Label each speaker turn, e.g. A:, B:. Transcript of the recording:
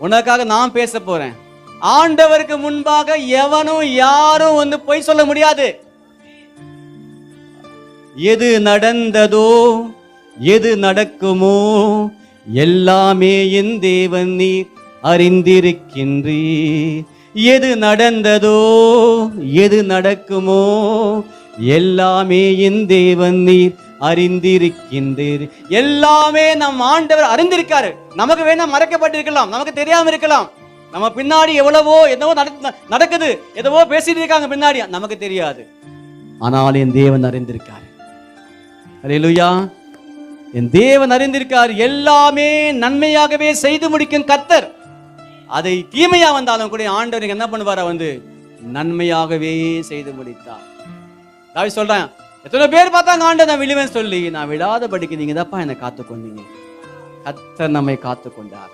A: உனக்காக நான் பேச போறேன். ஆண்டவருக்கு முன்பாக எவனும் யாரும் வந்து பொய் சொல்ல முடியாது. எது நடந்ததோ எது நடக்குமோ எல்லாமே என் தேவன் நீர் அறிந்திருக்கின்றீர். எது நடந்ததோ எது நடக்குமோ எல்லாமே என் தேவன் நீர் அறிந்திருக்கின்றீர். எல்லாமே நம் ஆண்டவர் அறிந்திருக்காரு. நமக்கு வேணா மறைக்கப்பட்டிருக்கலாம், நமக்கு தெரியாம இருக்கலாம். நம்ம பின்னாடி என்னவோ நடக்குது, எதவோ பேசிட்டு இருக்காங்க பின்னாடி, நமக்கு தெரியாது. ஆனால் என் தேவன் அறிந்திருக்காரு. அல்லேலூயா. என் தேவன் அறிந்திருக்கார். எல்லாமே நன்மையாகவே செய்து முடிக்கும் கர்த்தர். அதை தீமையா வந்தாலும் கூட ஆண்டவர் என்ன பண்ணுவாரா, வந்து நன்மையாகவே செய்து முடித்தார். தாவீது சொல்றேன், எத்தனை பேர் பார்த்தாங்க ஆண்டவர் நான் விழுவேன் சொல்லி, நான் விழாதபடிக்கு நீங்க தப்பா என்னை காத்துக்கொண்டீங்க. கர்த்தர் நம்மை காத்துக்கொண்டார்.